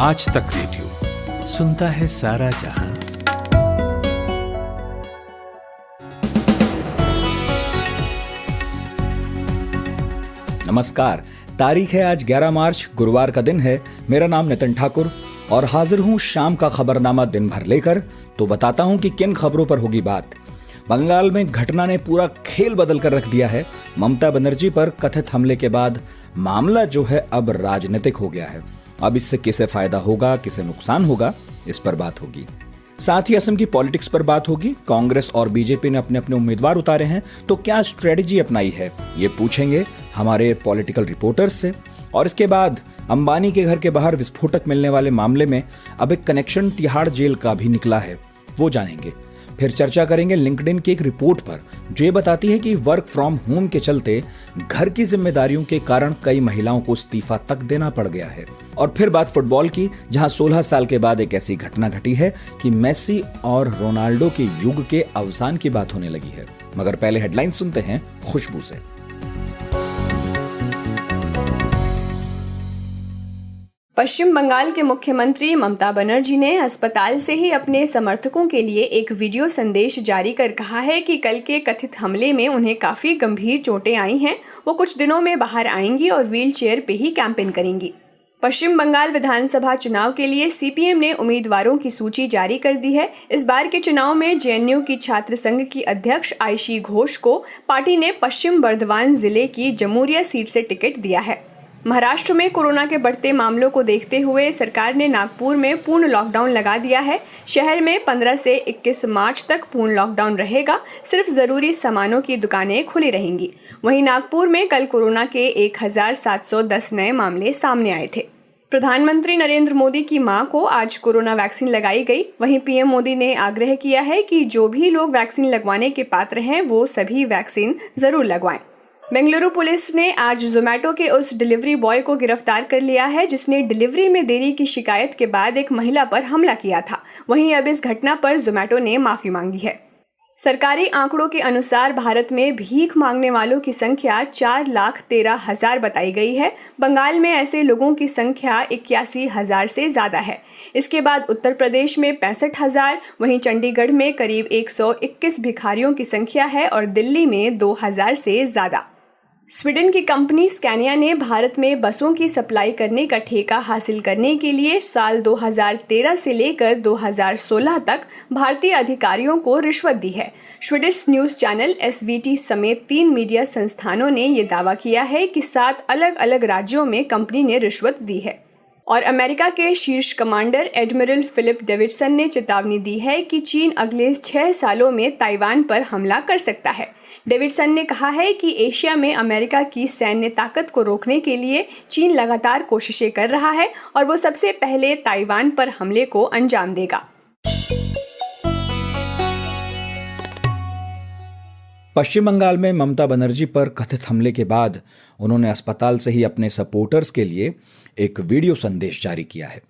आज तक रेडियो सुनता है सारा जहां। नमस्कार, तारीख है आज 11 मार्च, गुरुवार का दिन है। मेरा नाम नितिन ठाकुर और हाजिर हूं शाम का खबरनामा दिन भर लेकर। तो बताता हूं कि किन खबरों पर होगी बात। बंगाल में घटना ने पूरा खेल बदल कर रख दिया है। ममता बनर्जी पर कथित हमले के बाद मामला जो है अब राजनीतिक हो गया है। अब इससे किसे फायदा होगा, किसे नुकसान होगा, इस पर बात होगी। साथ ही असम की पॉलिटिक्स पर बात होगी। कांग्रेस और बीजेपी ने अपने अपने उम्मीदवार उतारे हैं, तो क्या स्ट्रेटजी अपनाई है, ये पूछेंगे हमारे पॉलिटिकल रिपोर्टर्स से। और इसके बाद अंबानी के घर के बाहर विस्फोटक मिलने वाले मामले में अब एक कनेक्शन तिहाड़ जेल का भी निकला है, वो जानेंगे। फिर चर्चा करेंगे लिंक्डइन की एक रिपोर्ट पर, जो ये बताती है कि वर्क फ्रॉम होम के चलते घर की जिम्मेदारियों के कारण कई महिलाओं को इस्तीफा तक देना पड़ गया है। और फिर बात फुटबॉल की, जहां 16 साल के बाद एक ऐसी घटना घटी है कि मेसी और रोनाल्डो के युग के अवसान की बात होने लगी है। मगर पहले हेडलाइन सुनते हैं खुशबू से। पश्चिम बंगाल के मुख्यमंत्री ममता बनर्जी ने अस्पताल से ही अपने समर्थकों के लिए एक वीडियो संदेश जारी कर कहा है कि कल के कथित हमले में उन्हें काफी गंभीर चोटें आई हैं। वो कुछ दिनों में बाहर आएंगी और व्हील चेयर पे ही कैंपेन करेंगी। पश्चिम बंगाल विधानसभा चुनाव के लिए सीपीएम ने उम्मीदवारों की सूची जारी कर दी है। इस बार के चुनाव में जेएनयू की छात्र संघ की अध्यक्ष आयशी घोष को पार्टी ने पश्चिम बर्धमान जिले की जमूरिया सीट से टिकट दिया है। महाराष्ट्र में कोरोना के बढ़ते मामलों को देखते हुए सरकार ने नागपुर में पूर्ण लॉकडाउन लगा दिया है। शहर में 15 से 21 मार्च तक पूर्ण लॉकडाउन रहेगा। सिर्फ जरूरी सामानों की दुकानें खुली रहेंगी। वहीं नागपुर में कल कोरोना के 1710 नए मामले सामने आए थे। प्रधानमंत्री नरेंद्र मोदी की मां को आज कोरोना वैक्सीन लगाई गई। वहीं पीएम मोदी ने आग्रह किया है कि जो भी लोग वैक्सीन लगवाने के पात्र हैं वो सभी वैक्सीन जरूर लगवाएं। बेंगलुरु पुलिस ने आज जोमेटो के उस डिलीवरी बॉय को गिरफ्तार कर लिया है जिसने डिलीवरी में देरी की शिकायत के बाद एक महिला पर हमला किया था। वहीं अब इस घटना पर जोमेटो ने माफी मांगी है। सरकारी आंकड़ों के अनुसार भारत में भीख मांगने वालों की संख्या 4,13,000 बताई गई है। बंगाल में ऐसे लोगों की संख्या 81,000 से ज्यादा है। इसके बाद उत्तर प्रदेश में 65,000, वहीं चंडीगढ़ में करीब 121 भिखारियों की संख्या है और दिल्ली में 2,000 से ज्यादा। स्वीडन की कंपनी स्कैनिया ने भारत में बसों की सप्लाई करने का ठेका हासिल करने के लिए साल 2013 से लेकर 2016 तक भारतीय अधिकारियों को रिश्वत दी है। स्वीडिश न्यूज चैनल एसवीटी समेत 3 मीडिया संस्थानों ने ये दावा किया है कि 7 अलग अलग राज्यों में कंपनी ने रिश्वत दी है। और अमेरिका के शीर्ष कमांडर एडमिरल फिलिप डेविडसन ने चेतावनी दी है कि चीन अगले 6 सालों में ताइवान पर हमला कर सकता है। डेविडसन ने कहा है कि एशिया में अमेरिका की सैन्य ताकत को रोकने के लिए चीन लगातार कोशिशें कर रहा है और वो सबसे पहले ताइवान पर हमले को अंजाम देगा। पश्चिम बंगाल में ममता बनर्जी पर कथित हमले के बाद उन्होंने अस्पताल से ही अपने सपोर्टर्स के लिए एक वीडियो संदेश जारी किया है।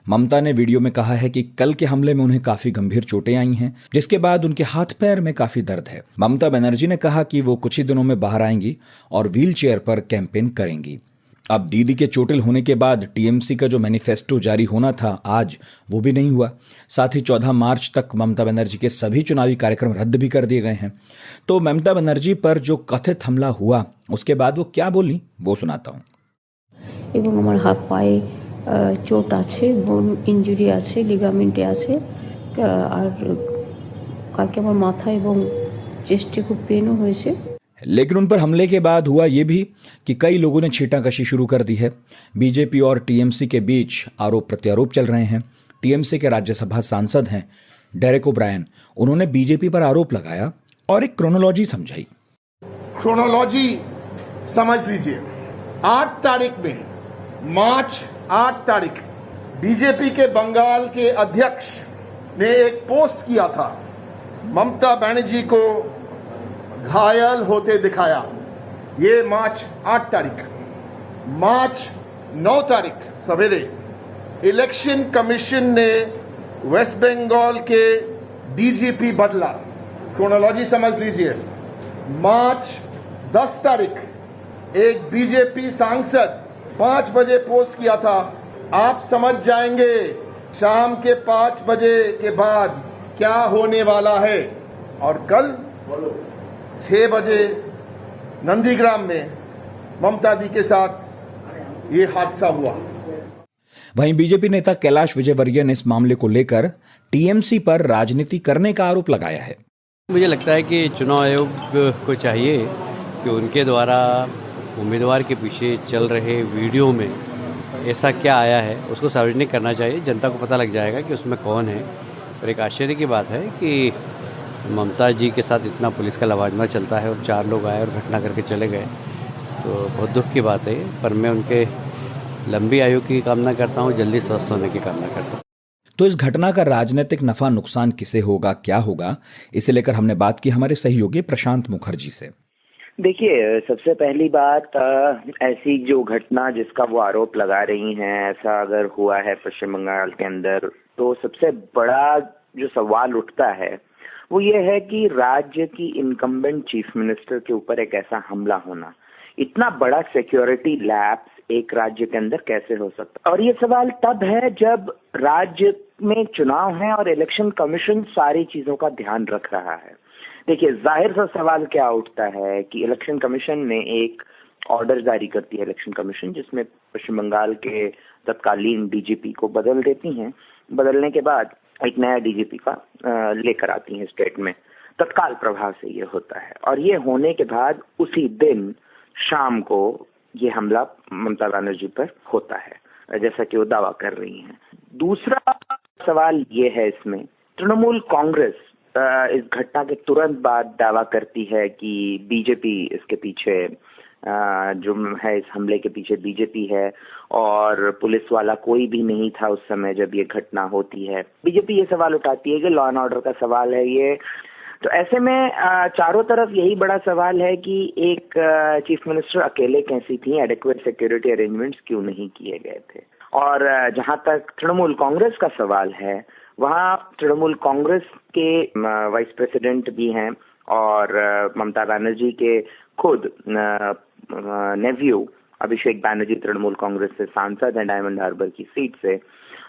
ममता ने वीडियो में कहा है कि कल के हमले में उन्हें काफी गंभीर चोटें आई हैं, जिसके बाद उनके हाथ पैर में काफी दर्द है। ममता बनर्जी ने कहा कि वो कुछ ही दिनों में बाहर आएंगी और व्हील चेयर पर कैंपेन करेंगी। अब दीदी के चोटिल होने के बाद टीएमसी का जो मैनिफेस्टो जारी होना था आज, वो भी नहीं हुआ। साथ ही 14 मार्च तक ममता बनर्जी के सभी चुनावी कार्यक्रम रद्द भी कर दिए गए हैं। तो ममता बनर्जी पर जो कथित हमला हुआ उसके बाद वो क्या बोली, वो सुनाता हूँ। এবং আমার হাত পায়ে চোট আছে, বোন ইনজুরি আছে, লিগামেন্টে আছে, আর কালকে আমার মাথা এবং চেস্টে খুব পেনও হয়েছে। लेकिन उन पर हमले के बाद हुआ ये भी कि कई लोगों ने छींटाकशी शुरू कर दी है। बीजेपी और टीएमसी के बीच आरोप प्रत्यारोप चल रहे हैं। टीएमसी के राज्यसभा सांसद हैं डेरेक ओब्रायन, उन्होंने बीजेपी पर आरोप लगाया और एक क्रोनोलॉजी समझाई। क्रोनोलॉजी समझ लीजिए। 8 तारीख में, मार्च 8 तारीख, बीजेपी के बंगाल के अध्यक्ष ने एक पोस्ट किया था, ममता बनर्जी को घायल होते दिखाया। ये मार्च 8 तारीख। मार्च 9 तारीख सवेरे इलेक्शन कमीशन ने वेस्ट बंगाल के डीजीपी बदला। क्रोनोलॉजी समझ लीजिए। मार्च 10 तारीख एक बीजेपी सांसद 5 बजे पोस्ट किया था, आप समझ जाएंगे शाम के 5 बजे के बाद क्या होने वाला है। और कल 6 बजे नंदीग्राम में ममता दी के साथ ये हादसा हुआ। वहीं बीजेपी नेता कैलाश विजयवर्गीय ने इस मामले को लेकर टीएमसी पर राजनीति करने का आरोप लगाया है। मुझे लगता है कि चुनाव आयोग को चाहिए कि उनके द्वारा उम्मीदवार के पीछे चल रहे वीडियो में ऐसा क्या आया है उसको सार्वजनिक करना चाहिए। जनता को पता लग जाएगा कि उसमें कौन है। और एक आश्चर्य की बात है कि ममता जी के साथ इतना पुलिस का लवाजमा चलता है और 4 लोग आए और घटना करके चले गए, तो बहुत दुख की बात है। पर मैं उनके लंबी आयु की कामना करता हूँ, जल्दी स्वस्थ होने की कामना करता हूँ। तो इस घटना का राजनीतिक नफा नुकसान किसे होगा, क्या होगा, इसे लेकर हमने बात की हमारे सहयोगी प्रशांत मुखर्जी से। देखिए, सबसे पहली बात, ऐसी जो घटना जिसका वो आरोप लगा रही हैं, ऐसा अगर हुआ है पश्चिम बंगाल के अंदर, तो सबसे बड़ा जो सवाल उठता है वो ये है कि राज्य की इनकम्बेंट चीफ मिनिस्टर के ऊपर एक ऐसा हमला होना, इतना बड़ा सिक्योरिटी लैप्स एक राज्य के अंदर कैसे हो सकता। और ये सवाल तब है जब राज्य में चुनाव है और इलेक्शन कमीशन सारी चीजों का ध्यान रख रहा है। देखिए, जाहिर सा सवाल क्या उठता है कि इलेक्शन कमीशन ने एक ऑर्डर जारी करती है इलेक्शन कमीशन, जिसमें पश्चिम बंगाल के तत्कालीन डीजीपी को बदल देती हैं। बदलने के बाद एक नया डीजीपी का लेकर आती हैं स्टेट में, तत्काल प्रभाव से ये होता है। और ये होने के बाद उसी दिन शाम को ये हमला ममता बनर्जी पर होता है, जैसा कि वो दावा कर रही हैं। दूसरा सवाल ये है इसमें, तृणमूल कांग्रेस इस घटना के तुरंत बाद दावा करती है कि बीजेपी इसके पीछे, जो है इस हमले के पीछे बीजेपी है और पुलिस वाला कोई भी नहीं था उस समय जब ये घटना होती है। बीजेपी ये सवाल उठाती है कि लॉ एंड ऑर्डर का सवाल है ये। तो ऐसे में चारों तरफ यही बड़ा सवाल है कि एक चीफ मिनिस्टर अकेले कैसी थी, एडिक्वेट सिक्योरिटी अरेंजमेंट्स क्यों नहीं किए गए थे। और जहां तक तृणमूल कांग्रेस का सवाल है, वहां तृणमूल कांग्रेस के वाइस प्रेसिडेंट भी हैं और ममता बनर्जी के खुद नेव्यू अभिषेक बनर्जी तृणमूल कांग्रेस से सांसद हैं डायमंड हार्बर की सीट से।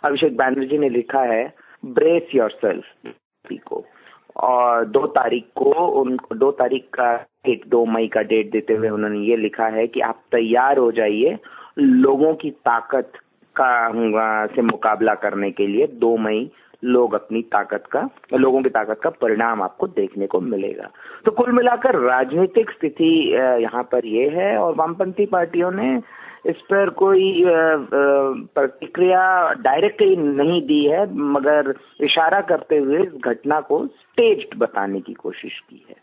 अभिषेक बनर्जी ने लिखा है ब्रेस योरसेल्फ को, और 2 तारीख का 2 मई का डेट देते हुए उन्होंने ये लिखा है कि आप तैयार हो जाइए लोगों की ताकत का से मुकाबला करने के लिए। 2 मई लोगों की ताकत का परिणाम आपको देखने को मिलेगा। तो कुल मिलाकर राजनीतिक स्थिति यहाँ पर ये है और वामपंथी पार्टियों ने इस पर कोई प्रतिक्रिया डायरेक्टली नहीं दी है, मगर इशारा करते हुए इस घटना को स्टेज्ड बताने की कोशिश की है।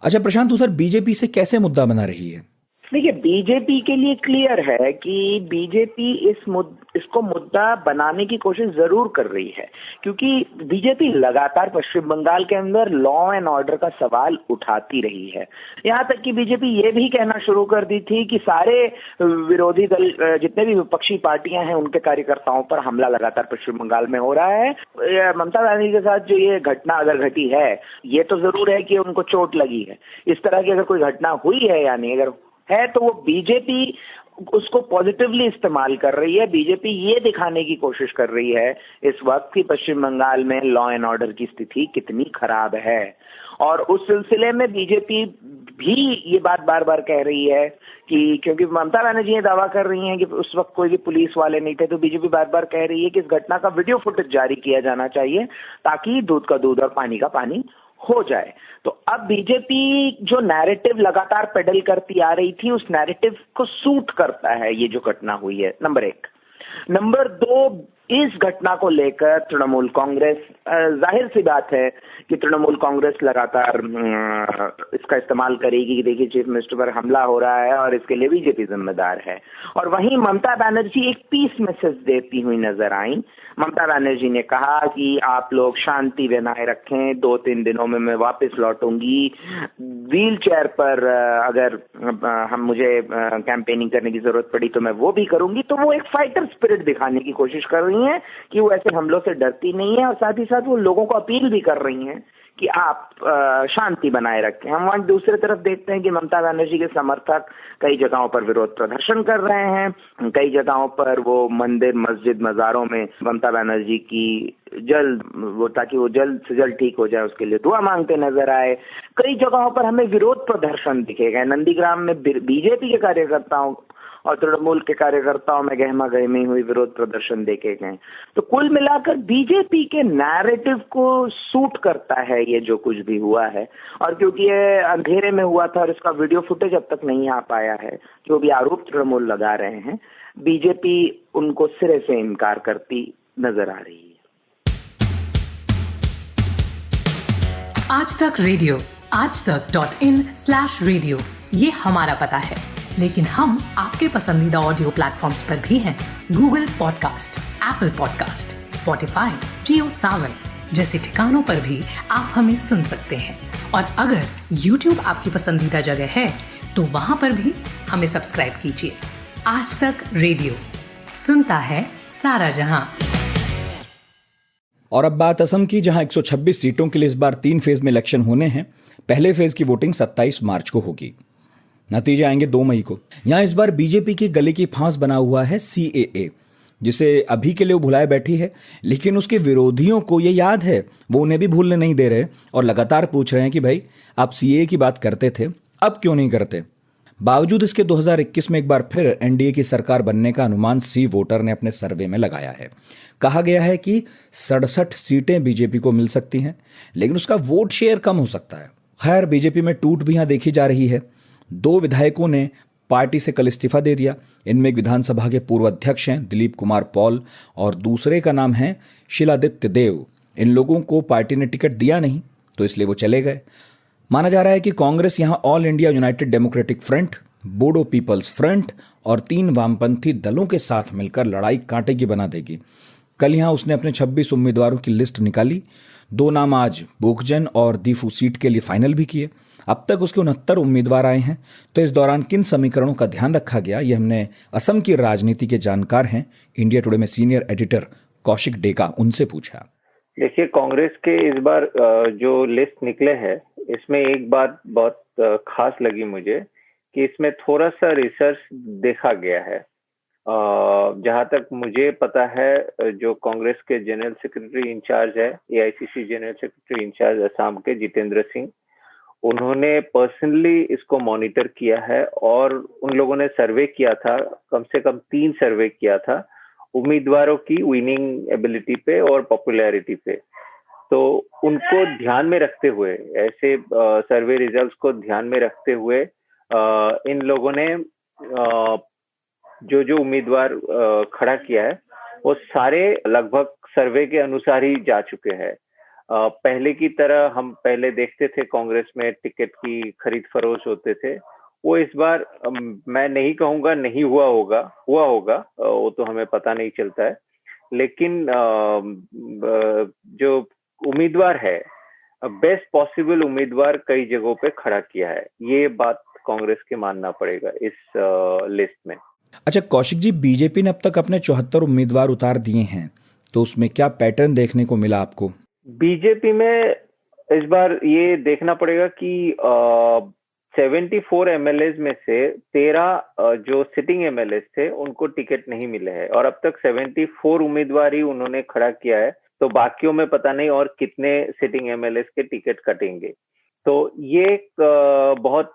अच्छा प्रशांत, उधर बीजेपी से कैसे मुद्दा बना रही है? देखिए, बीजेपी के लिए क्लियर है कि बीजेपी इसको मुद्दा बनाने की कोशिश जरूर कर रही है, क्योंकि बीजेपी लगातार पश्चिम बंगाल के अंदर लॉ एंड ऑर्डर का सवाल उठाती रही है। यहाँ तक कि बीजेपी ये भी कहना शुरू कर दी थी कि सारे विरोधी दल, जितने भी विपक्षी पार्टियां हैं, उनके कार्यकर्ताओं पर हमला लगातार पश्चिम बंगाल में हो रहा है। ममता बनर्जी के साथ जो ये घटना अगर घटी है, ये तो जरूर है कि उनको चोट लगी है। इस तरह की अगर कोई घटना हुई है या नहीं, अगर है तो वो बीजेपी उसको पॉजिटिवली इस्तेमाल कर रही है। बीजेपी ये दिखाने की कोशिश कर रही है इस वक्त कि पश्चिम बंगाल में लॉ एंड ऑर्डर की स्थिति कितनी खराब है, और उस सिलसिले में बीजेपी भी ये बात बार बार कह रही है कि, क्योंकि ममता बनर्जी ये दावा कर रही हैं कि उस वक्त कोई भी पुलिस वाले नहीं थे, तो बीजेपी बार बार कह रही है कि इस घटना का वीडियो फुटेज जारी किया जाना चाहिए ताकि दूध का दूध और पानी का पानी हो जाए। तो अब बीजेपी जो नैरेटिव लगातार पेडल करती आ रही थी, उस नैरेटिव को सूट करता है ये जो घटना हुई है, नंबर 1। नंबर 2, इस घटना को लेकर तृणमूल कांग्रेस, जाहिर सी बात है कि तृणमूल कांग्रेस लगातार इसका इस्तेमाल करेगी कि देखिए चीफ मिनिस्टर पर हमला हो रहा है और इसके लिए बीजेपी जिम्मेदार है। और वहीं ममता बनर्जी एक पीस मैसेज देती हुई नजर आई। ममता बनर्जी ने कहा कि आप लोग शांति बनाए रखें, 2-3 दिनों में मैं वापस लौटूंगी। व्हील चेयर पर अगर मुझे कैंपेनिंग करने की जरूरत पड़ी तो मैं वो भी करूंगी। तो वो एक फाइटर स्पिरिट दिखाने की कोशिश कर रही हैं कि वो ऐसे हमलों से डरती नहीं है, और साथ ही साथ वो लोगों को अपील भी कर रही हैं कि आप शांति बनाए रखें। हम वहाँ दूसरी तरफ देखते हैं कि ममता बनर्जी के समर्थक कई जगहों पर विरोध प्रदर्शन कर रहे हैं, कई जगहों पर वो मंदिर, मस्जिद, मज़ारों में ममता बनर्जी की ताकि वो जल्द से जल्द ठीक हो जाए उसके लिए दुआ मांगते नजर आए। कई जगहों पर हमें विरोध प्रदर्शन दिखे गए। नंदीग्राम में बीजेपी के कार्यकर्ताओं और तृणमूल के कार्यकर्ताओं में गहमा गहमी हुई, विरोध प्रदर्शन देखे गए। तो कुल मिलाकर बीजेपी के नैरेटिव को सूट करता है ये जो कुछ भी हुआ है। और क्योंकि ये अंधेरे में हुआ था और इसका वीडियो फुटेज अब तक नहीं आ पाया है, जो भी आरोप तृणमूल लगा रहे हैं, बीजेपी उनको सिरे से इनकार करती नजर आ रही है। आज तक रेडियो, आजतक.in/रेडियो, ये हमारा पता है, लेकिन हम आपके पसंदीदा ऑडियो प्लेटफॉर्म्स पर भी हैं। Google podcast, Apple podcast, Spotify, Jio Saavn जैसे ठिकानों पर भी आप हमें सुन सकते हैं। और अगर YouTube आपकी पसंदीदा जगह है, तो वहां पर भी हमें सब्सक्राइब कीजिए। आज तक रेडियो, सुनता है सारा जहां। और अब बात असम की, जहां 126 सीटों के लिए इस बार 3 फेज में इलेक्शन होने हैं। पहले फेज की वोटिंग 27 मार्च को होगी। नतीजे आएंगे 2 मई को। यहां इस बार बीजेपी की गले की फांस बना हुआ है CAA, जिसे अभी के लिए वो भुलाए बैठी है, लेकिन उसके विरोधियों को ये याद है। वो उन्हें भी भूलने नहीं दे रहे और लगातार पूछ रहे हैं कि भाई आप CAA की बात करते थे, अब क्यों नहीं करते। बावजूद इसके 2021 में एक बार फिर NDA की सरकार बनने का अनुमान सी वोटर ने अपने सर्वे में लगाया है। कहा गया है कि 67 सीटें बीजेपी को मिल सकती हैं, लेकिन उसका वोट शेयर कम हो सकता है। खैर, बीजेपी में टूट भी यहां देखी जा रही है। 2 विधायकों ने पार्टी से कल इस्तीफा दे दिया। इनमें एक विधानसभा के पूर्व अध्यक्ष हैं दिलीप कुमार पॉल और दूसरे का नाम है शिलादित्य देव। इन लोगों को पार्टी ने टिकट दिया नहीं, तो इसलिए वो चले गए। माना जा रहा है कि कांग्रेस यहां All India United Democratic Front, Bodo People's Front और 3 वामपंथी दलों के साथ मिलकर लड़ाई कांटे की बना देगी। कल यहां उसने अपने 26 उम्मीदवारों की लिस्ट निकाली। 2 नाम आज बोकजन और दीफू सीट के लिए फाइनल भी किए। अब तक उसके 69 उम्मीदवार आए हैं। तो इस दौरान किन समीकरणों का ध्यान रखा गया, ये हमने असम की राजनीति के जानकार हैं, इंडिया टुडे में सीनियर एडिटर कौशिक डेका, उनसे पूछा। देखिए, कांग्रेस के इस बार जो लिस्ट निकले हैं, इसमें एक बात बहुत खास लगी मुझे कि इसमें थोड़ा सा रिसर्च देखा गया है। जहां तक मुझे पता है, जो कांग्रेस के जनरल सेक्रेटरी इंचार्ज है, AICC general secretary incharge Assam के जितेंद्र सिंह, उन्होंने पर्सनली इसको मॉनिटर किया है और उन लोगों ने सर्वे किया था, कम से कम 3 सर्वे किया था उम्मीदवारों की विनिंग एबिलिटी पे और पॉपुलैरिटी पे। तो उनको ध्यान में रखते हुए, ऐसे सर्वे रिजल्ट्स को ध्यान में रखते हुए इन लोगों ने जो उम्मीदवार खड़ा किया है, वो सारे लगभग सर्वे के अनुसार ही जा चुके हैं। पहले की तरह हम पहले देखते थे कांग्रेस में टिकट की खरीद फरोश होते थे, वो इस बार मैं नहीं कहूंगा नहीं हुआ होगा, वो तो हमें पता नहीं चलता है। लेकिन जो उम्मीदवार है, बेस्ट पॉसिबल उम्मीदवार कई जगहों पे खड़ा किया है, ये बात कांग्रेस के मानना पड़ेगा इस लिस्ट में। अच्छा कौशिक जी, बीजेपी ने अब तक अपने 74 उम्मीदवार उतार दिए हैं, तो उसमें क्या पैटर्न देखने को मिला आपको? बीजेपी में इस बार ये देखना पड़ेगा कि 74 MLAs में से 13 जो सिटिंग MLAs थे उनको टिकट नहीं मिले हैं और अब तक 74 उम्मीदवार ही उन्होंने खड़ा किया है। तो बाकियों में पता नहीं और कितने सिटिंग MLAs के टिकट कटेंगे। तो ये एक बहुत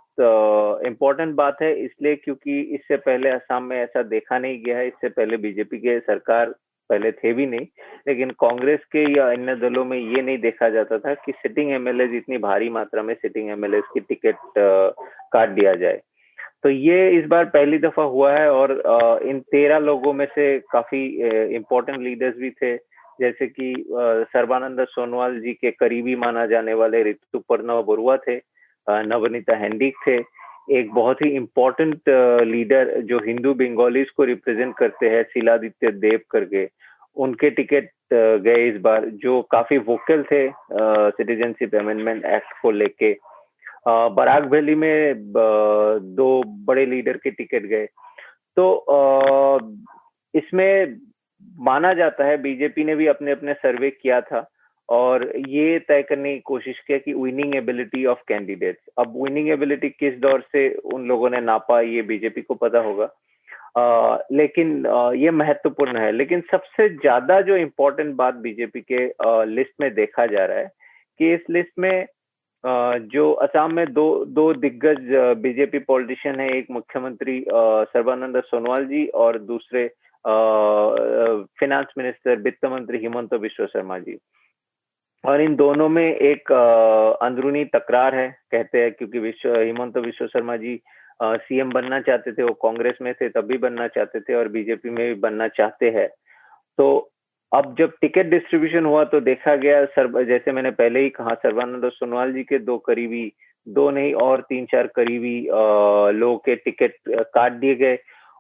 इम्पोर्टेंट बात है, इसलिए क्योंकि इससे पहले असम में ऐसा देखा नहीं गया है। इससे पहले बीजेपी के सरकार पहले थे भी नहीं, लेकिन कांग्रेस के या अन्य दलों में ये नहीं देखा जाता था कि सिटिंग MLAs इतनी भारी मात्रा में सिटिंग MLAs की टिकट काट दिया जाए। तो ये इस बार पहली दफा हुआ है और इन 13 लोगों में से काफी इम्पोर्टेंट लीडर्स भी थे, जैसे कि सर्बानंद सोनोवाल जी के करीबी माना जाने वाले ऋतुपर्णा बरुआ थे, नवनीता हैंडिक थे, एक बहुत ही इम्पोर्टेंट लीडर जो हिंदू बंगालीज को रिप्रेजेंट करते हैं, शिलादित्य देव करके, उनके टिकट गए इस बार, जो काफी वोकल थे सिटीजनशिप अमेंडमेंट एक्ट को लेके। बराक वैली में 2 बड़े लीडर के टिकट गए। तो इसमें माना जाता है, बीजेपी ने भी अपने अपने सर्वे किया था और ये तय करने की कोशिश किया कि विनिंग एबिलिटी ऑफ कैंडिडेट्स। अब विनिंग एबिलिटी किस दौर से उन लोगों ने नापा ये बीजेपी को पता होगा, लेकिन ये महत्वपूर्ण है। लेकिन सबसे ज्यादा जो इम्पोर्टेंट बात बीजेपी के लिस्ट में देखा जा रहा है कि इस लिस्ट में जो असम में दो दिग्गज बीजेपी पॉलिटिशियन है, एक मुख्यमंत्री सर्बानंद सोनोवाल जी और दूसरे फाइनेंस मिनिस्टर वित्त मंत्री हिमंत बिश्व शर्मा जी। और इन दोनों में एक अंदरूनी तकरार है कहते हैं, क्योंकि हिमंत बिश्व शर्मा जी सीएम बनना चाहते थे, वो कांग्रेस में थे तब भी बनना चाहते थे और बीजेपी में भी बनना चाहते हैं। तो अब जब टिकट डिस्ट्रीब्यूशन हुआ तो देखा गया, जैसे मैंने पहले ही कहा, सर्बानंद सोनोवाल जी के दो करीबी, दो नहीं और 3-4 करीबी लोगों के टिकट काट दिए गए।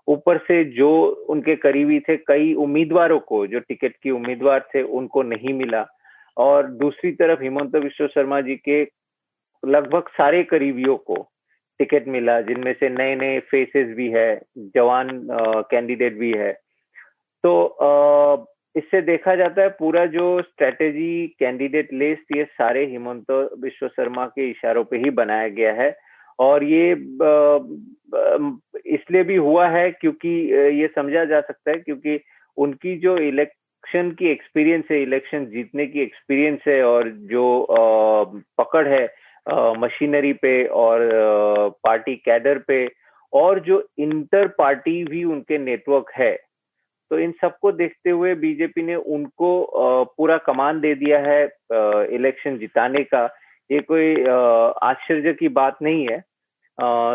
ऊपर से जो उनके करीबी थे, कई उम्मीदवारों को जो टिकट की उम्मीदवार थे उनको नहीं मिला। और दूसरी तरफ हिमंत बिश्व शर्मा जी के लगभग सारे करीबियों को टिकट मिला, जिनमें से नए नए फेसेस भी है, जवान कैंडिडेट भी है। तो इससे देखा जाता है पूरा जो स्ट्रेटेजी कैंडिडेट लिस्ट ये सारे हिमंत बिश्व शर्मा के इशारों पे ही बनाया गया है। और ये इसलिए भी हुआ है क्योंकि ये समझा जा सकता है क्योंकि उनकी जो इलेक्शन की एक्सपीरियंस है, इलेक्शन जीतने की एक्सपीरियंस है और जो पकड़ है मशीनरी पे और पार्टी कैडर पे और जो इंटर पार्टी भी उनके नेटवर्क है, तो इन सबको देखते हुए बीजेपी ने उनको पूरा कमान दे दिया है इलेक्शन जिताने का। ये कोई आश्चर्य की बात नहीं है।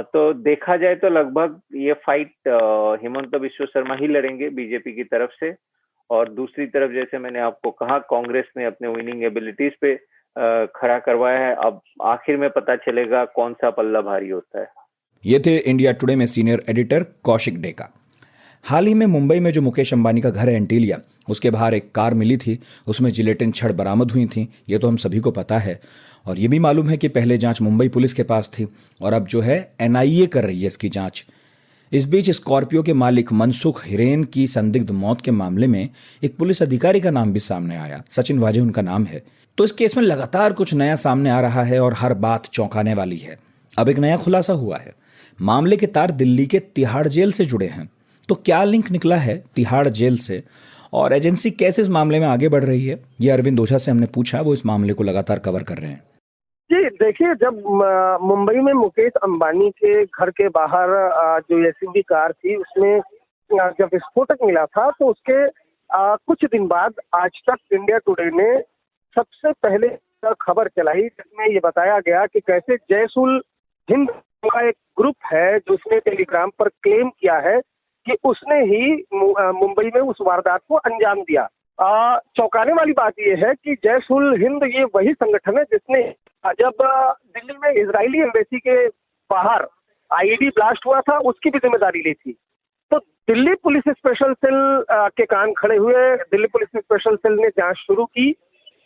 तो देखा जाए तो लगभग ये फाइट हिमंत बिश्व शर्मा ही लड़ेंगे बीजेपी की तरफ से, और दूसरी तरफ जैसे मैंने आपको कहा कांग्रेस ने अपने विनिंग एबिलिटीज पे खड़ा करवाया है। अब आखिर में पता चलेगा कौन सा पल्ला भारी होता है। ये थे इंडिया टुडे में सीनियर एडिटर कौशिक डेका। हाल ही में मुंबई में जो मुकेश अंबानी का घर है एंटीलिया, उसके बाहर एक कार मिली थी, उसमें जिलेटिन छड़ बरामद हुई थी। ये तो हम सभी को पता है और ये भी मालूम है कि पहले जांच मुंबई पुलिस के पास थी और अब जो है एनआईए कर रही है इसकी जांच। इस बीच स्कॉर्पियो के मालिक मनसुख हिरेन की संदिग्ध मौत के मामले में एक पुलिस अधिकारी का नाम भी सामने आया। सचिन वाजे उनका नाम है। तो इस केस में लगातार कुछ नया सामने आ रहा है और हर बात चौंकाने वाली है। अब एक नया खुलासा हुआ है। मामले के तार दिल्ली के तिहाड़ जेल से जुड़े हैं। तो क्या लिंक निकला है तिहाड़ जेल से और एजेंसी कैसे इस मामले में आगे बढ़ रही है, ये अरविंद ओझा से हमने पूछा। वो इस मामले को लगातार कवर कर रहे हैं। जी देखिए, जब मुंबई में मुकेश अंबानी के घर के बाहर जो एसयूवी कार थी उसमें जब विस्फोटक मिला था तो उसके कुछ दिन बाद आज तक इंडिया टुडे ने सबसे पहले खबर चलाई जिसमें ये बताया गया कि कैसे जयसुल हिंद का एक ग्रुप है जो उसने टेलीग्राम पर क्लेम किया है कि उसने ही मुंबई में उस वारदात को अंजाम दिया। चौंकाने वाली बात यह है कि जयसुल हिंद ये वही संगठन है जिसने जब दिल्ली में इजरायली एम्बेसी के बाहर आईईडी ब्लास्ट हुआ था उसकी भी जिम्मेदारी ली थी। तो दिल्ली पुलिस स्पेशल सेल के कान खड़े हुए, दिल्ली पुलिस स्पेशल सेल ने जांच शुरू की।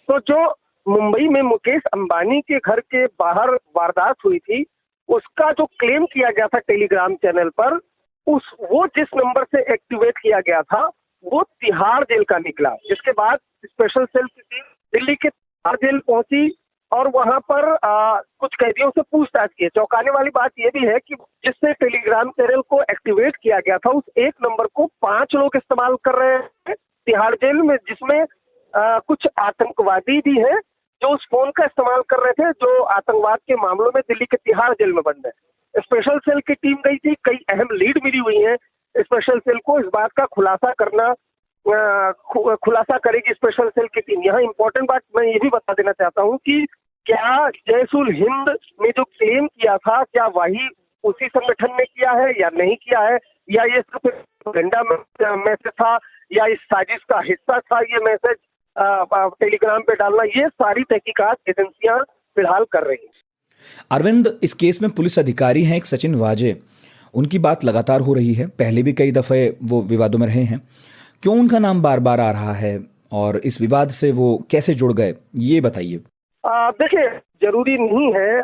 तो जो मुंबई में मुकेश अंबानी के घर के बाहर वारदात हुई थी उसका जो क्लेम किया गया था टेलीग्राम चैनल पर, वो जिस नंबर से एक्टिवेट किया गया था वो तिहाड़ जेल का निकला। जिसके बाद स्पेशल सेल की टीम दिल्ली के तिहाड़ जेल पहुंची और वहां पर कुछ कैदियों से पूछताछ की। चौंकाने वाली बात यह भी है कि जिससे टेलीग्राम चैनल को एक्टिवेट किया गया था उस एक नंबर को 5 लोग इस्तेमाल कर रहे हैं तिहाड़ जेल में, जिसमें कुछ आतंकवादी भी हैं जो उस फोन का इस्तेमाल कर रहे थे, जो आतंकवाद के मामलों में दिल्ली के तिहाड़ जेल में बंद है। स्पेशल सेल की टीम गई थी, कई अहम लीड मिली हुई है स्पेशल सेल को। इस बात का खुलासा करेगी स्पेशल सेल की टीम। यहाँ इंपॉर्टेंट बात मैं ये भी बता देना चाहता हूँ कि क्या जयसुल हिंद ने जो क्लेम किया था क्या वही उसी संगठन ने किया है या नहीं किया है, या ये सिर्फ प्रोपेगेंडा मैसेज था या इस साजिश का हिस्सा था ये मैसेज टेलीग्राम पे डालना, ये सारी तहकीकात एजेंसियां फिलहाल कर रही हैं। अरविंद, इस केस में पुलिस अधिकारी हैं एक सचिन वाजे, उनकी बात लगातार हो रही है, पहले भी कई दफे वो विवादों में रहे हैं। क्यों उनका नाम बार बार आ रहा है और इस विवाद से वो कैसे जुड़ गए, ये बताइए। देखिए, जरूरी नहीं है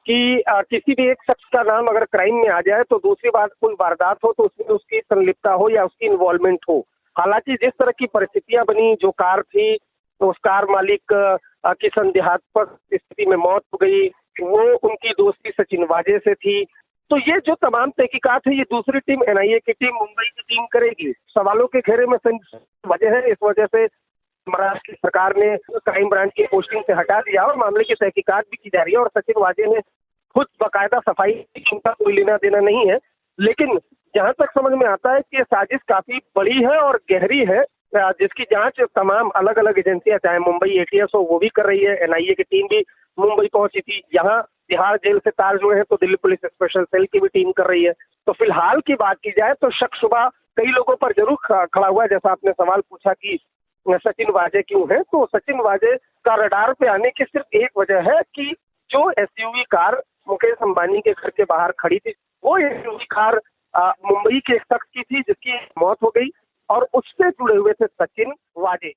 कि किसी भी एक शख्स का नाम अगर क्राइम में आ जाए तो दूसरी बार कोई वारदात हो तो उसमें उसकी संलिप्तता हो या उसकी इन्वॉल्वमेंट हो। हालांकि जिस तरह की परिस्थितियां बनी, जो कार थी उस कार मालिक की संदेहास्पद स्थिति में मौत हो गई, वो उनकी दोस्ती सचिन वाजे से थी। तो ये जो तमाम तहकीकात है, ये दूसरी टीम एनआईए की टीम मुंबई की टीम करेगी। सवालों के घेरे में वजह है, इस वजह से महाराष्ट्र सरकार ने क्राइम ब्रांच की पोस्टिंग से हटा दिया और मामले की तहकीकात भी की जा रही है। और सचिन वाजे ने खुद बाकायदा सफाई की, उनका कोई लेना देना नहीं है। लेकिन जहां तक समझ में आता है कि ये साजिश काफी बड़ी है और गहरी है, जिसकी जांच तमाम अलग अलग एजेंसियां, चाहे मुंबई एटीएस हो वो भी कर रही है। एनआईए की टीम भी मुंबई पहुंची थी। यहाँ तिहाड़ जेल से तार जुड़े हैं तो दिल्ली पुलिस स्पेशल सेल की भी टीम कर रही है। तो फिलहाल की बात की जाए तो शक शुबा कई लोगों पर जरूर खड़ा हुआ है। जैसा आपने सवाल पूछा कि सचिन वाजे क्यों है, तो सचिन वाजे का रडार पे आने की सिर्फ एक वजह है कि जो एसयूवी कार मुकेश अंबानी के घर के बाहर खड़ी थी, वो एसयूवी कार मुंबई के एक शख्स की थी जिसकी मौत हो गई और उससे जुड़े हुए थे सचिन वाजे।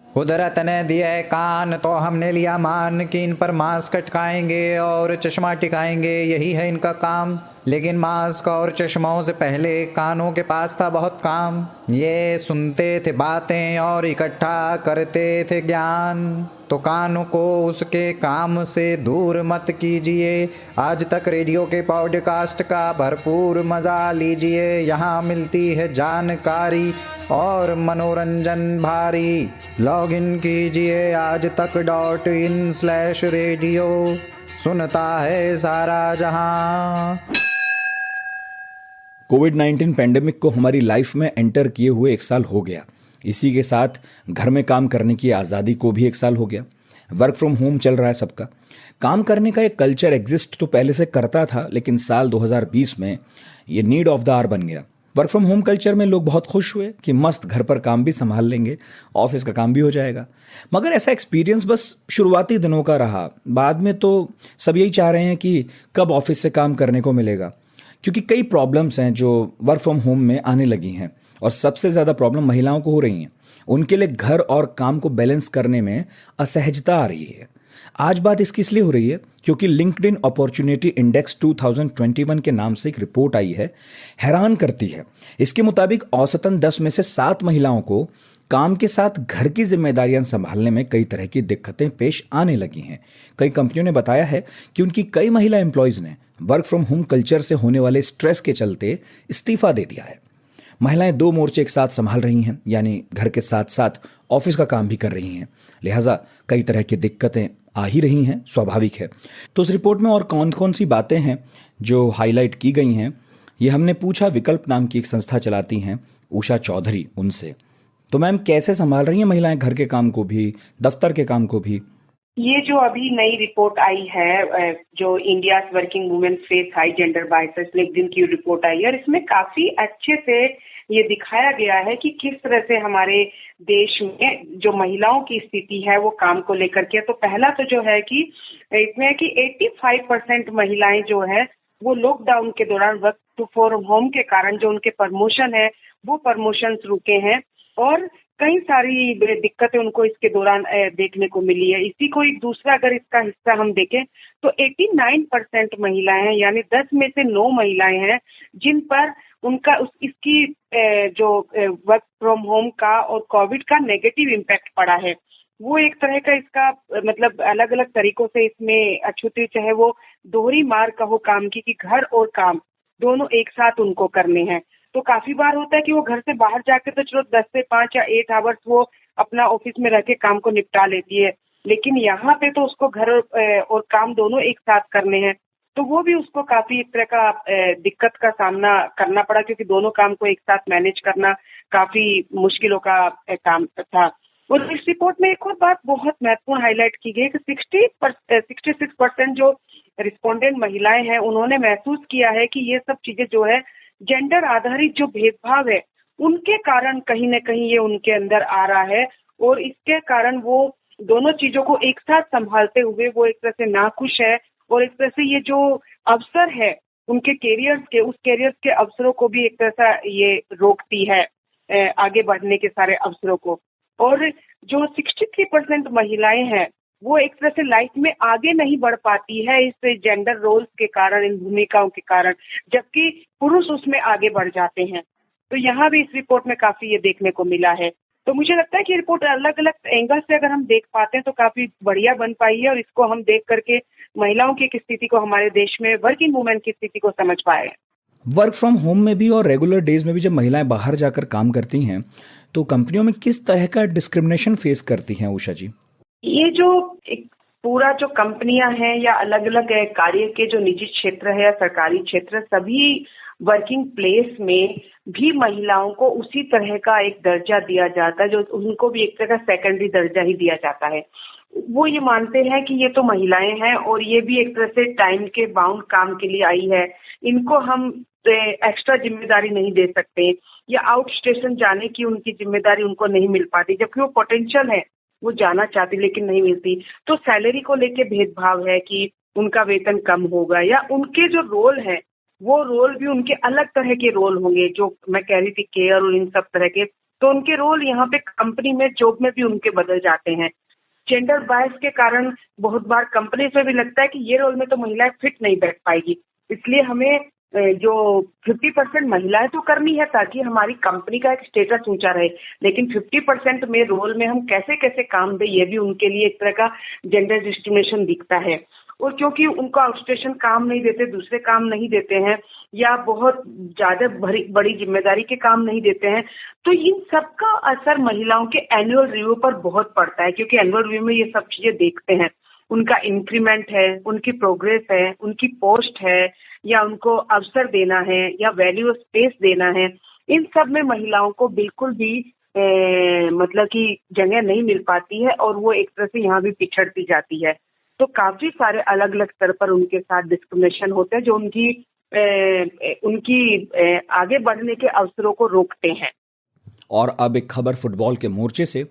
कुदरत ने दिए कान तो हमने लिया मान कि इन पर मास्क अटकाएंगे और चश्मा टिकाएंगे, यही है इनका काम। लेकिन मास्क और चश्मों से पहले कानों के पास था बहुत काम। ये सुनते थे बातें और इकट्ठा करते थे ज्ञान। तो कानों को उसके काम से दूर मत कीजिए। आज तक रेडियो के पॉडकास्ट का भरपूर मजा लीजिए। यहाँ मिलती है जानकारी और मनोरंजन भारी। लॉग इन कीजिए आज तक.in/रेडियो, सुनता है सारा जहां। कोविड-19 पैंडेमिक को हमारी लाइफ में एंटर किए हुए 1 साल हो गया। इसी के साथ घर में काम करने की आज़ादी को भी 1 साल हो गया। वर्क फ्रॉम होम चल रहा है सबका। काम करने का एक कल्चर एग्जिस्ट तो पहले से करता था, लेकिन साल 2020 में ये नीड ऑफ द आवर बन गया। वर्क फ्रॉम होम कल्चर में लोग बहुत खुश हुए कि मस्त घर पर काम भी संभाल लेंगे, ऑफिस का काम भी हो जाएगा। मगर ऐसा एक्सपीरियंस बस शुरुआती दिनों का रहा। बाद में तो सब यही चाह रहे हैं कि कब ऑफिस से काम करने को मिलेगा, क्योंकि कई प्रॉब्लम्स हैं जो वर्क फ्रॉम होम में आने लगी हैं और सबसे ज़्यादा प्रॉब्लम महिलाओं को हो रही हैं। उनके लिए घर और काम को बैलेंस करने में असहजता आ रही है। आज बात इसकी इसलिए हो रही है क्योंकि लिंक्डइन अपॉर्चुनिटी इंडेक्स 2021 के नाम से एक रिपोर्ट आई है, हैरान करती है। इसके मुताबिक औसतन 10 में से 7 महिलाओं को काम के साथ घर की जिम्मेदारियां संभालने में कई तरह की दिक्कतें पेश आने लगी हैं। कई कंपनियों ने बताया है कि उनकी कई महिला एम्प्लॉयज़ ने वर्क फ्रॉम होम कल्चर से होने वाले स्ट्रेस के चलते इस्तीफा दे दिया है। महिलाएं 2 मोर्चे एक साथ संभाल रही हैं, यानी घर के साथ साथ ऑफिस का काम भी कर रही हैं। लिहाजा कई तरह की दिक्कतें आ ही रही हैं, स्वाभाविक है। तो इस रिपोर्ट में और कौन कौन सी बातें हैं जो हाईलाइट की गई हैं, ये हमने पूछा विकल्प नाम की एक संस्था चलाती हैं उषा चौधरी उनसे। तो मैम, कैसे संभाल रही हैं महिलाएं घर के काम को भी, दफ्तर के काम को भी? ये जो अभी नई रिपोर्ट आई है, जो India working women face high gender biases, LinkedIn की रिपोर्ट आई है, और इसमें काफी अच्छे से ये दिखाया गया है कि किस तरह से हमारे देश में जो महिलाओं की स्थिति है वो काम को लेकर के। तो पहला तो जो है कि इसमें है कि 85% महिलाएं जो है वो लॉकडाउन के दौरान वर्क फ्रॉम होम के कारण जो उनके प्रमोशन है वो प्रमोशंस रुके हैं और कई सारी दिक्कतें उनको इसके दौरान देखने को मिली है। इसी को एक दूसरा अगर इसका हिस्सा हम देखें तो 89% महिलाएं हैं, यानी 10 में से 9 महिलाएं हैं जिन पर उनका इसकी जो वर्क फ्रॉम होम का और कोविड का नेगेटिव इम्पैक्ट पड़ा है। वो एक तरह का इसका मतलब अलग अलग तरीकों से इसमें अछूती, चाहे वो दोहरी मार कहो काम की, कि घर और काम दोनों एक साथ उनको करने हैं। तो काफी बार होता है कि वो घर से बाहर जाके तो चलो 10 से 5 या 8 आवर्स वो अपना ऑफिस में रह के काम को निपटा लेती है, लेकिन यहाँ पे तो उसको घर और काम दोनों एक साथ करने हैं। तो वो भी उसको काफी एक तरह का दिक्कत का सामना करना पड़ा, क्योंकि दोनों काम को एक साथ मैनेज करना काफी मुश्किलों का काम था। और इस रिपोर्ट में एक और बात बहुत महत्वपूर्ण हाईलाइट की गई कि 66% जो रिस्पोंडेंट महिलाएं हैं उन्होंने महसूस किया है कि ये सब चीजें जो है जेंडर आधारित जो भेदभाव है उनके कारण कहीं न कहीं ये उनके अंदर आ रहा है, और इसके कारण वो दोनों चीजों को एक साथ संभालते हुए वो एक तरह से नाखुश है, और एक तरह से ये जो अवसर है उनके कैरियर्स के, उस कैरियर्स के अवसरों को भी एक तरह से ये रोकती है, आगे बढ़ने के सारे अवसरों को। और जो 63% महिलाएं हैं वो एक तरह से लाइफ में आगे नहीं बढ़ पाती है इस जेंडर रोल्स के कारण, इन भूमिकाओं के कारण, जबकि पुरुष उसमें आगे बढ़ जाते हैं। तो यहाँ भी इस रिपोर्ट में काफी ये देखने को मिला है। तो मुझे लगता है कि रिपोर्ट अलग अलग एंगल से अगर हम देख पाते हैं तो काफी बढ़िया बन पाई है, और इसको हम देख करके महिलाओं की स्थिति को, हमारे देश में वर्किंग वुमेन की स्थिति को समझ पाए। वर्क फ्रॉम होम में भी और रेगुलर डेज में भी जब महिलाएं बाहर जाकर काम करती हैं तो कंपनियों में किस तरह का डिस्क्रिमिनेशन फेस करती हैं उषा जी? ये जो एक पूरा जो कंपनियां हैं या अलग अलग कार्य के जो निजी क्षेत्र है या सरकारी क्षेत्र, सभी वर्किंग प्लेस में भी महिलाओं को उसी तरह का एक दर्जा दिया जाता है, जो उनको भी एक तरह का सेकेंडरी दर्जा ही दिया जाता है। वो ये मानते हैं कि ये तो महिलाएं हैं और ये भी एक तरह से टाइम के बाउंड काम के लिए आई है, इनको हम एक्स्ट्रा जिम्मेदारी नहीं दे सकते, या आउट स्टेशन जाने की उनकी जिम्मेदारी उनको नहीं मिल पाती, जबकि वो पोटेंशियल है, वो जाना चाहती लेकिन नहीं मिलती। तो सैलरी को लेके भेदभाव है कि उनका वेतन कम होगा, या उनके जो रोल है वो रोल भी उनके अलग तरह के रोल होंगे, जो मैं कह रही थी केयर और इन सब तरह के, तो उनके रोल यहाँ पे कंपनी में जॉब में भी उनके बदल जाते हैं। जेंडर बायस के कारण बहुत बार कंपनी में भी लगता है कि ये रोल में तो महिलाएं फिट नहीं बैठ पाएगी, इसलिए हमें जो 50% महिलाएं तो करनी है ताकि हमारी कंपनी का एक स्टेटस ऊंचा रहे, लेकिन 50% में रोल में हम कैसे कैसे काम दें, ये भी उनके लिए एक तरह का जेंडर डिस्क्रिमिनेशन दिखता है। और क्योंकि उनको आउटस्टेशन काम नहीं देते, दूसरे काम नहीं देते हैं, या बहुत ज्यादा बड़ी जिम्मेदारी के काम नहीं देते हैं, तो इन सब का असर महिलाओं के एनुअल रिव्यू पर बहुत पड़ता है, क्योंकि एनुअल रिव्यू में ये सब चीजें देखते हैं। उनका इंक्रीमेंट है, उनकी प्रोग्रेस है, उनकी पोस्ट है, या उनको अवसर देना है, या वैल्यू स्पेस देना है, इन सब में महिलाओं को बिल्कुल भी मतलब कि जगह नहीं मिल पाती है, और वो एक तरह से यहाँ भी पिछड़ती जाती है। तो काफी सारे अलग अलग स्तर पर उनके साथ डिस्क्रिमिनेशन होते हैं, जो उनकी आगे बढ़ने के अवसरों को रोकते हैं। और अब एक खबर फुटबॉल के मोर्चे से।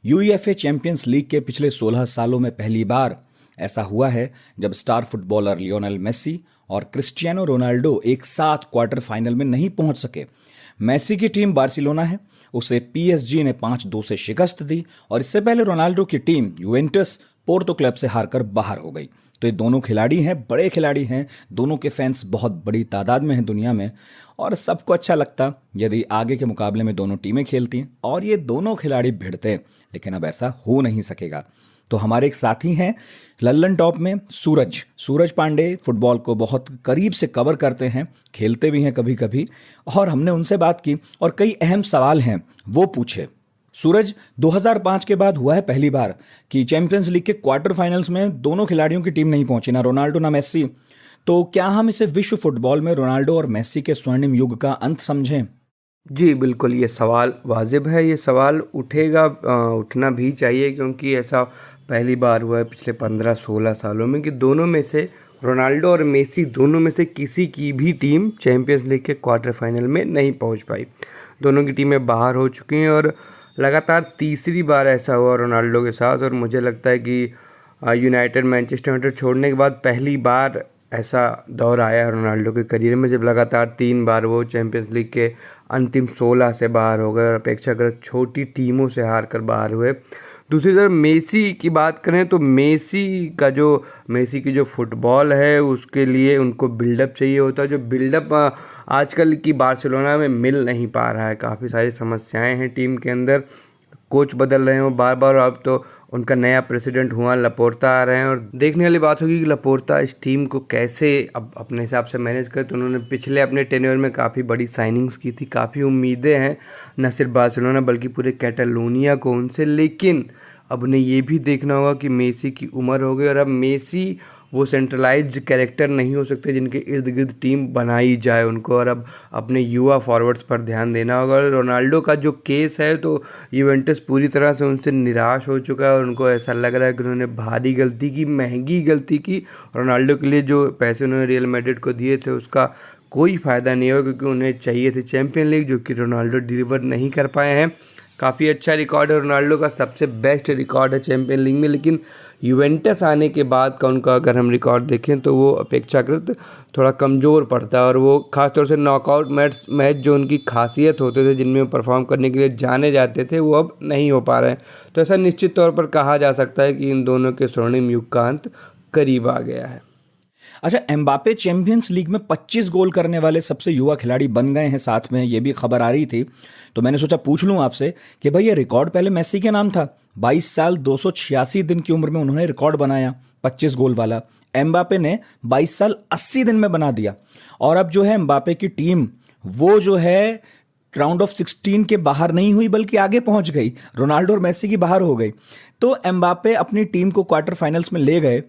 यूईएफए चैंपियंस लीग के पिछले 16 सालों में पहली बार ऐसा हुआ है जब स्टार फुटबॉलर लियोनेल मेसी और क्रिस्टियानो रोनाल्डो एक साथ क्वार्टर फाइनल में नहीं पहुंच सके। मेसी की टीम बार्सिलोना है, उसे पीएसजी ने 5-2 से शिकस्त दी, और इससे पहले रोनाल्डो की टीम यूवेंटस पोर्तो क्लब से हारकर बाहर हो गई। तो ये दोनों खिलाड़ी हैं, बड़े खिलाड़ी हैं, दोनों के फैंस बहुत बड़ी तादाद में हैं दुनिया में, और सबको अच्छा लगता यदि आगे के मुकाबले में दोनों टीमें खेलती और ये दोनों खिलाड़ी भिड़ते, लेकिन अब ऐसा हो नहीं सकेगा। तो हमारे एक साथी हैं लल्लन टॉप में, सूरज पांडे, फुटबॉल को बहुत करीब से कवर करते हैं, खेलते भी हैं कभी कभी, और हमने उनसे बात की और कई अहम सवाल हैं वो पूछे। सूरज, 2005 के बाद हुआ है पहली बार कि चैंपियंस लीग के क्वार्टर फाइनल्स में दोनों खिलाड़ियों की टीम नहीं पहुंची, ना रोनाल्डो ना मेसी। तो क्या हम इसे विश्व फुटबॉल में रोनाल्डो और मेसी के स्वर्णिम युग का अंत समझें? जी बिल्कुल, ये सवाल वाजिब है, ये सवाल उठेगा, उठना भी चाहिए, क्योंकि ऐसा पहली बार हुआ है पिछले 15-16 सालों में कि दोनों में से रोनाल्डो और मेसी दोनों में से किसी की भी टीम चैंपियंस लीग के क्वार्टर फाइनल में नहीं पहुंच पाई। दोनों की टीमें बाहर हो चुकी हैं और लगातार तीसरी बार ऐसा हुआ रोनाल्डो के साथ, और मुझे लगता है कि यूनाइटेड मैनचेस्टर यूनाइटेड छोड़ने के बाद पहली बार ऐसा दौर आया है रोनाल्डो के करियर में जब लगातार 3 बार वो चैंपियंस लीग के अंतिम 16 से बाहर हो गए और अपेक्षाकृत छोटी टीमों से हार कर बाहर हुए। दूसरी तरफ मेसी की बात करें तो मेसी की जो फुटबॉल है उसके लिए उनको बिल्डअप चाहिए होता है, जो बिल्डअप आजकल की बार्सिलोना में मिल नहीं पा रहा है। काफ़ी सारी समस्याएं हैं टीम के अंदर, कोच बदल रहे हो बार बार, अब तो उनका नया प्रेसिडेंट हुआ लपोर्ता आ रहे हैं, और देखने वाली बात होगी कि लपोर्ता इस टीम को कैसे अब अपने हिसाब से मैनेज करे। तो उन्होंने पिछले अपने टेन्योर में काफ़ी बड़ी साइनिंग्स की थी, काफ़ी उम्मीदें हैं न सिर्फ बार्सिलोना बल्कि पूरे कैटालोनिया को उनसे, लेकिन अब उन्हें ये भी देखना होगा कि मेसी की उम्र हो गई और अब मेसी वो सेंट्रलाइज्ड कैरेक्टर नहीं हो सकते जिनके इर्द गिर्द टीम बनाई जाए उनको, और अब अपने युवा फॉरवर्ड्स पर ध्यान देना होगा। रोनाल्डो का जो केस है तो यूवेंटस पूरी तरह से उनसे निराश हो चुका है और उनको ऐसा लग रहा है कि उन्होंने भारी गलती की, महंगी गलती की। रोनाल्डो के लिए जो पैसे उन्होंने रियल मैड्रिड को दिए थे उसका कोई फ़ायदा नहीं होगा, क्योंकि उन्हें चाहिए थे चैंपियन लीग, जो कि रोनाल्डो डिलीवर नहीं कर पाए हैं। काफ़ी अच्छा रिकॉर्ड है रोनाल्डो का, सबसे बेस्ट रिकॉर्ड है चैंपियन लीग में, लेकिन यूवेंटस आने के बाद का उनका अगर हम रिकॉर्ड देखें तो वो अपेक्षाकृत थोड़ा कमज़ोर पड़ता है, और वो ख़ासतौर से नॉकआउट मैच जो उनकी खासियत होते थे जिनमें वो परफॉर्म करने के लिए जाने जाते थे वो अब नहीं हो पा रहे हैं। तो ऐसा निश्चित तौर पर कहा जा सकता है कि इन दोनों के स्वर्णिम युग का अंत करीब आ गया है। अच्छा, एम्बापे चैंपियंस लीग में 25 गोल करने वाले सबसे युवा खिलाड़ी बन गए हैं, साथ में ये भी खबर आ रही थी, तो मैंने सोचा पूछ लूं आपसे कि भाई ये रिकॉर्ड पहले मेसी के नाम था। 22 साल 286 दिन की उम्र में उन्होंने रिकॉर्ड बनाया 25 गोल वाला। एम्बापे ने 22 साल 80 दिन में बना दिया। और अब जो है एम्बापे की टीम वो जो है राउंड ऑफ 16 के बाहर नहीं हुई बल्कि आगे पहुंच गई, रोनाल्डो और मेसी की बाहर हो गई। तो एम्बापे अपनी टीम को क्वार्टर फाइनल्स में ले गए।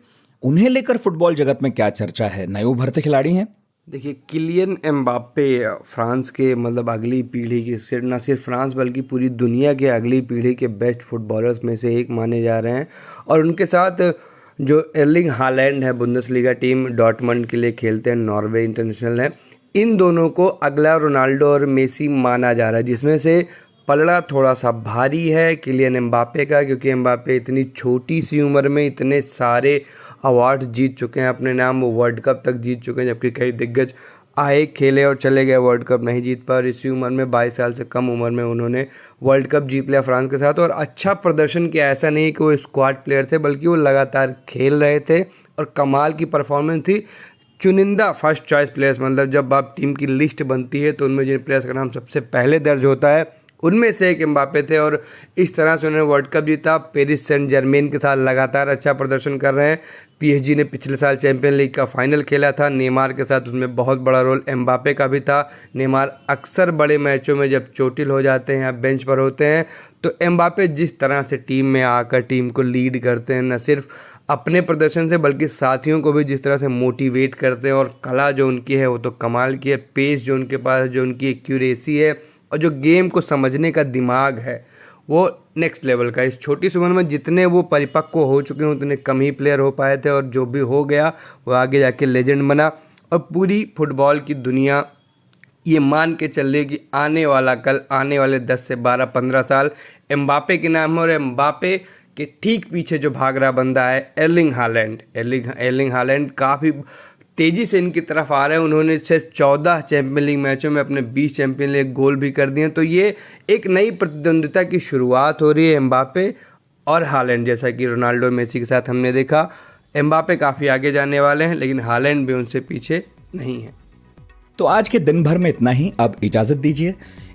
उन्हें लेकर फुटबॉल जगत में क्या चर्चा है? नए उभरते खिलाड़ी हैं। देखिए, किलियन एम्बापे फ्रांस के मतलब अगली पीढ़ी की, न सिर्फ फ्रांस बल्कि पूरी दुनिया के अगली पीढ़ी के बेस्ट फुटबॉलर्स में से एक माने जा रहे हैं। और उनके साथ जो एर्लिंग हालैंड है, बुंदेसलीगा टीम डॉर्टमंड के लिए खेलते हैं, नॉर्वे इंटरनेशनल है, इन दोनों को अगला रोनाल्डो और मेसी माना जा रहा है, जिसमें से पलड़ा थोड़ा सा भारी है किलियन एम्बापे का, क्योंकि एम्बापे इतनी छोटी सी उम्र में इतने सारे अवार्ड जीत चुके हैं अपने नाम। वो वर्ल्ड कप तक जीत चुके हैं, जबकि कई दिग्गज आए, खेले और चले गए, वर्ल्ड कप नहीं जीत पाए। और इसी उम्र में 22 साल से कम उम्र में उन्होंने वर्ल्ड कप जीत लिया फ्रांस के साथ। और अच्छा प्रदर्शन किया, ऐसा नहीं कि वो स्क्वाड प्लेयर थे, बल्कि वो लगातार खेल रहे थे और कमाल की परफॉर्मेंस थी। चुनिंदा फर्स्ट चॉइस प्लेयर्स, मतलब जब आप टीम की लिस्ट बनती है तो उनमें जिन प्लेयर्स का नाम सबसे पहले दर्ज होता है उनमें से एक एम्बापे थे। और इस तरह से उन्होंने वर्ल्ड कप जीता। पेरिस सेंट जर्मेन के साथ लगातार अच्छा प्रदर्शन कर रहे हैं। PSG ने पिछले साल चैंपियन लीग का फाइनल खेला था नेमार के साथ, उसमें बहुत बड़ा रोल एम्बापे का भी था। नेमार अक्सर बड़े मैचों में जब चोटिल हो जाते हैं या बेंच पर होते हैं, तो एम्बापे जिस तरह से टीम में आकर टीम को लीड करते हैं, न सिर्फ अपने प्रदर्शन से बल्कि साथियों को भी जिस तरह से मोटिवेट करते हैं, और कला जो उनकी है वो तो कमाल की है। पेस जो उनके पास है, जो उनकी एक्यूरेसी है और जो गेम को समझने का दिमाग है, वो नेक्स्ट लेवल का। इस छोटी सी उम्र में जितने वो परिपक्व हो चुके हैं उतने कम ही प्लेयर हो पाए थे, और जो भी हो गया वो आगे जाके लेजेंड बना। और पूरी फुटबॉल की दुनिया ये मान के चल रही कि आने वाला कल, आने वाले 10 से 12 15 साल एम्बापे के नाम है। और एम्बापे के ठीक पीछे जो भाग रहा बंदा है एर्लिंग हालैंड। एर्लिंग हालैंड काफ़ी तेज़ी से इनकी तरफ आ रहे हैं। उन्होंने सिर्फ 14 चैंपियन लीग मैचों में अपने 20 चैंपियन लीग गोल भी कर दिए। तो ये एक नई प्रतिद्वंदिता की शुरुआत हो रही है एम्बापे और हालैंड। जैसा कि रोनाल्डो और मेसी के साथ हमने देखा, एम्बापे काफ़ी आगे जाने वाले हैं, लेकिन हालैंड भी उनसे पीछे नहीं है। तो आज के दिन भर में इतना ही। अब इजाजत दीजिए।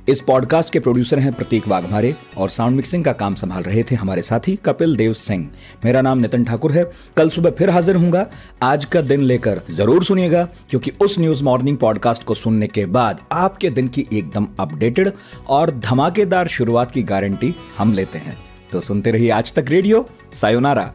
इस पॉडकास्ट के प्रोड्यूसर हैं प्रतीक वाघमारे और साउंड मिक्सिंग का काम संभाल रहे थे हमारे साथी कपिल देव सिंह। मेरा नाम नितिन ठाकुर है। कल सुबह फिर हाजिर हूंगा आज का दिन लेकर। जरूर सुनिएगा, क्योंकि उस न्यूज मॉर्निंग पॉडकास्ट को सुनने के बाद आपके दिन की एकदम अपडेटेड और धमाकेदार शुरुआत की गारंटी हम लेते हैं। तो सुनते रहिए आज तक रेडियो। सायोनारा।